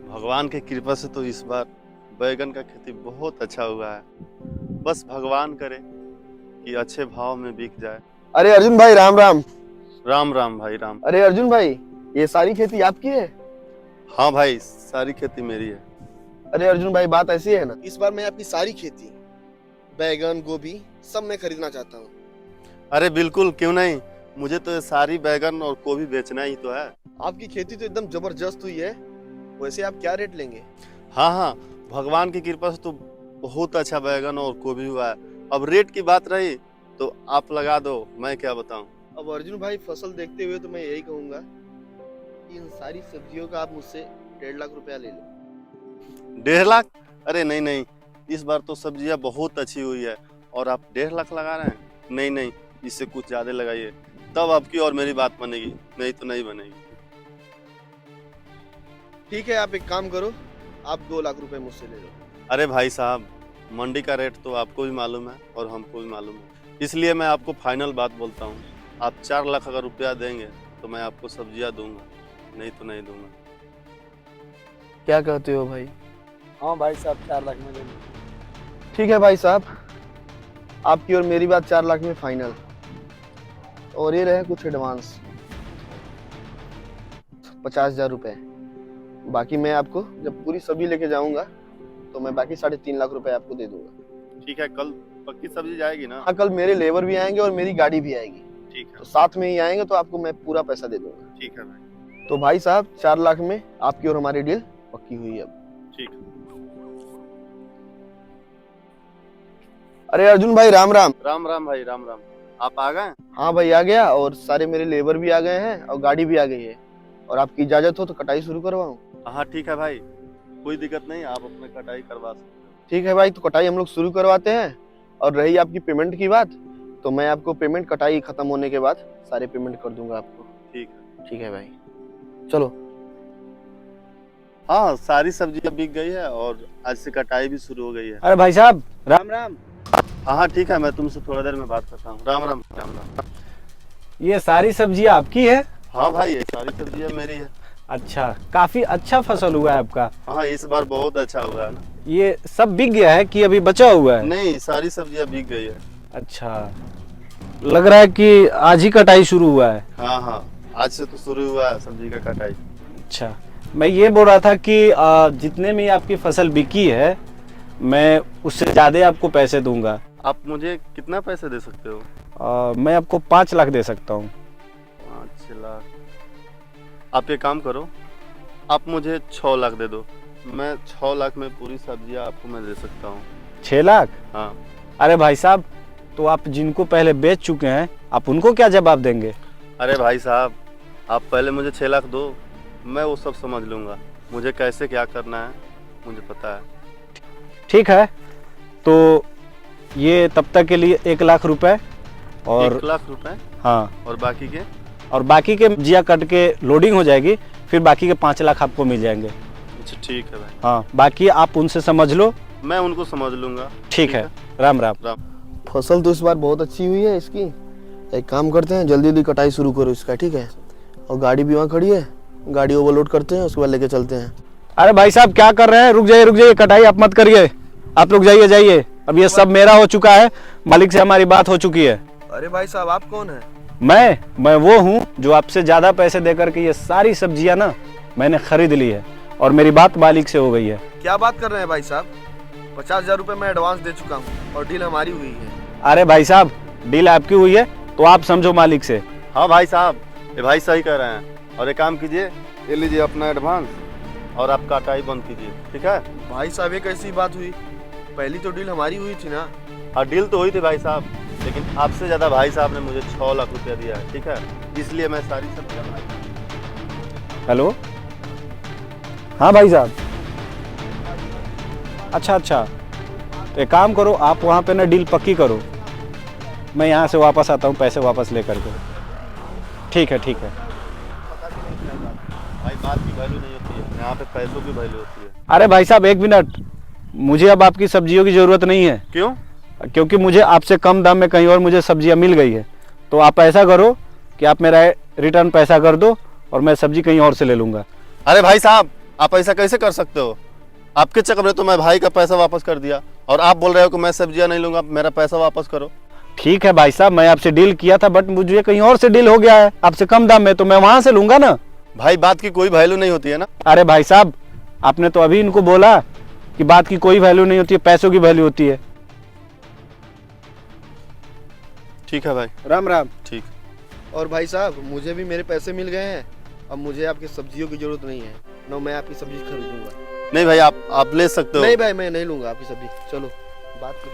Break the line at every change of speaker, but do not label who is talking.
भगवान की कृपा से तो इस बार बैगन का खेती बहुत अच्छा हुआ है। बस भगवान करे कि अच्छे भाव में बिक जाए।
अरे अर्जुन भाई, राम राम।
राम राम भाई राम।
अरे अर्जुन भाई, ये सारी खेती आपकी है?
हाँ भाई, सारी खेती मेरी है।
अरे अर्जुन भाई, बात ऐसी है ना, इस बार मैं आपकी सारी खेती, बैगन, गोभी, सब मैं खरीदना चाहता हूँ।
अरे बिल्कुल, क्यों नहीं। मुझे तो ये सारी बैगन और गोभी बेचना ही तो है।
आपकी खेती तो एकदम जबरदस्त हुई है। वैसे आप क्या रेट लेंगे?
हाँ हाँ, भगवान की कृपा से तो बहुत अच्छा बैगन और गोभी हुआ है। अब रेट की बात रही तो आप लगा दो, मैं क्या बताऊं।
अब अर्जुन भाई, फसल देखते हुए तो मैं यही कहूंगा कि इन सारी सब्जियों का आप मुझसे 1.5 लाख रुपया ले लो।
1.5 लाख? अरे नहीं नहीं, इस बार तो सब्जियां बहुत अच्छी हुई है और आप 1.5 लाख लगा रहे हैं। नहीं नहीं, इससे कुछ ज्यादा लगाइए, तब आपकी और मेरी बात बनेगी, नहीं तो नहीं बनेगी।
ठीक है, आप एक काम करो, आप 2 लाख रुपए मुझसे ले लो।
अरे भाई साहब, मंडी का रेट तो आपको भी मालूम है और हमको भी मालूम है, इसलिए मैं आपको फाइनल बात बोलता हूँ। आप 4 लाख अगर रुपया देंगे तो मैं आपको सब्जियां दूंगा, नहीं तो नहीं दूंगा।
क्या कहते हो भाई?
हाँ भाई साहब, 4 लाख में ले लो।
ठीक है भाई साहब, आपकी और मेरी बात 4 लाख में फाइनल। और ये रहे कुछ एडवांस, 50,000 रुपए। बाकी मैं आपको जब पूरी सब्जी लेके जाऊंगा तो मैं बाकी 3.5 लाख रुपए आपको दे दूंगा।
ठीक है, कल पक्की सब्जी जाएगी ना?
हाँ, कल मेरे लेबर भी आएंगे और मेरी गाड़ी भी आएगी,
ठीक है,
तो साथ में ही आएंगे, तो आपको मैं पूरा पैसा दे दूंगा।
ठीक है भाई।
तो भाई साहब, 4 लाख में आपकी और हमारी डील पक्की हुई है अब।
ठीक है।
अरे अर्जुन भाई, राम राम।
राम राम भाई राम राम। आप आ गए?
हाँ भाई, आ गया, और सारे मेरे लेबर भी आ गए हैं और गाड़ी भी आ गई है। और आपकी इजाजत हो तो कटाई शुरू करवाऊं?
हाँ ठीक है भाई, कोई दिक्कत नहीं, आप अपने कटाई करवा सकते हो।
ठीक है भाई, तो कटाई हम लोग शुरू करवाते हैं। और रही आपकी पेमेंट की बात, तो मैं आपको पेमेंट कटाई खत्म होने के बाद सारे पेमेंट कर दूंगा आपको।
ठीक है।
ठीक है भाई, चलो।
हाँ, सारी सब्जियां बिक गई है और आज से कटाई भी शुरू हो गई है।
अरे भाई साहब, राम राम।
हाँ हाँ ठीक है, मैं तुमसे थोड़ा देर में बात करता हूँ। राम राम राम राम।
ये सारी सब्जियां आपकी है?
हाँ भाई, ये सारी सब्जियां मेरी है।
अच्छा, काफी अच्छा फसल हुआ है आपका।
हाँ, इस बार बहुत अच्छा हुआ है ना।
ये सब बिक गया है कि अभी बचा हुआ है?
नहीं, सारी सब्जियां बिक गई है।
अच्छा, लग रहा है कि आज ही कटाई शुरू हुआ है।
हाँ हाँ, आज से तो शुरू हुआ है सब्जी का कटाई।
अच्छा, मैं ये बोल रहा था कि जितने में आपकी फसल बिकी है, मैं उससे ज्यादा आपको पैसे दूंगा।
आप मुझे कितना पैसे दे सकते हो?
मैं आपको 5 लाख दे सकता हूँ।
5 लाख? आप ये काम करो, आप मुझे 6 लाख दे दो। मैं 6 लाख में पूरी सब्जियां आपको मैं दे सकता हूँ।
6 लाख?
हाँ।
अरे भाई साहब, तो आप जिनको पहले बेच चुके हैं, आप उनको क्या जवाब देंगे?
अरे भाई साहब, आप पहले मुझे 6 लाख दो, मैं वो सब समझ लूँगा। मुझे कैसे क्या करना है मुझे पता है।
ठीक है, तो ये तब तक के लिए 1 लाख रुपए। और
1 लाख रुपए?
हाँ,
और बाकी के?
और बाकी के जिया कट के लोडिंग हो जाएगी, फिर बाकी के 5 लाख आपको मिल जाएंगे।
अच्छा ठीक है भाई।
हाँ, बाकी आप उनसे समझ लो।
मैं उनको समझ लूँगा।
ठीक है, राम राम।
राम।
फसल तो इस बार बहुत अच्छी हुई है इसकी। एक काम करते हैं, जल्दी जल्दी कटाई शुरू करो इसका, ठीक है? और गाड़ी भी वहाँ खड़ी है, गाड़ी ओवरलोड करते हैं, उसके बाद लेके चलते हैं।
अरे भाई साहब, क्या कर रहे हैं? रुक जाइए, कटाई आप मत करिए। आप लोग जाइए। अब ये सब मेरा हो चुका है, मालिक से हमारी बात हो चुकी है।
अरे भाई साहब, आप कौन है?
मैं वो हूँ जो आपसे ज्यादा पैसे देकर के ये सारी सब्जियां ना मैंने खरीद ली है, और मेरी बात मालिक से हो गई है।
क्या बात कर रहे हैं भाई साहब? 50,000 रुपए मैं एडवांस दे चुका हूँ और डील हमारी हुई है।
अरे भाई साहब, डील आपकी हुई है तो आप समझो मालिक से।
हाँ भाई साहब, ये भाई सही कह रहे हैं। और एक काम कीजिए, ये लीजिए अपना एडवांस और आप कटाई बंद कीजिए, ठीक है?
भाई साहब, ये कैसी बात हुई? पहली तो डील हमारी हुई थी ना।
हाँ, डील तो हुई थी भाई साहब, लेकिन आपसे ज़्यादा भाई साहब ने मुझे 6 लाख रुपया दिया है, ठीक है? इसलिए मैं सारी सब्जियां।
हेलो, हाँ भाई साहब। अच्छा, तो एक काम करो, आप वहाँ पे ना डील पक्की करो, मैं यहाँ से वापस आता हूँ पैसे वापस लेकर के। ठीक है।
भाई, बात की वैल्यू नहीं होती है, यहाँ पे पैसों की वैल्यू होती है।
अरे भाई साहब, 1 मिनट, मुझे अब आपकी सब्जियों की ज़रूरत नहीं है।
क्यों?
क्योंकि मुझे आपसे कम दाम में कहीं और मुझे सब्जियां मिल गई है। तो आप ऐसा करो कि आप मेरा रिटर्न पैसा कर दो और मैं सब्जी कहीं और से ले लूँगा।
अरे भाई साहब, आप ऐसा कैसे कर सकते हो? आपके चक्कर में तो मैं भाई का पैसा वापस कर दिया और आप बोल रहे हो कि मैं सब्जियां नहीं लूंगा, मेरा पैसा वापस करो।
ठीक है भाई साहब, मैं आपसे डील किया था, बट मुझे कहीं और से डील हो गया है आपसे कम दाम में, तो मैं वहां से लूंगा ना।
भाई बात की कोई वैल्यू नहीं होती है ना।
अरे भाई साहब, आपने तो अभी इनको बोला कि बात की कोई वैल्यू नहीं होती है, पैसों की वैल्यू होती है।
ठीक है भाई,
राम राम।
ठीक।
और भाई साहब, मुझे भी मेरे पैसे मिल गए हैं। अब मुझे आपकी सब्जियों की जरूरत नहीं है, ना मैं आपकी सब्जी खरीदूंगा।
नहीं भाई, आप ले सकते हो।
नहीं भाई, मैं नहीं लूंगा आपकी सब्जी। चलो, बात की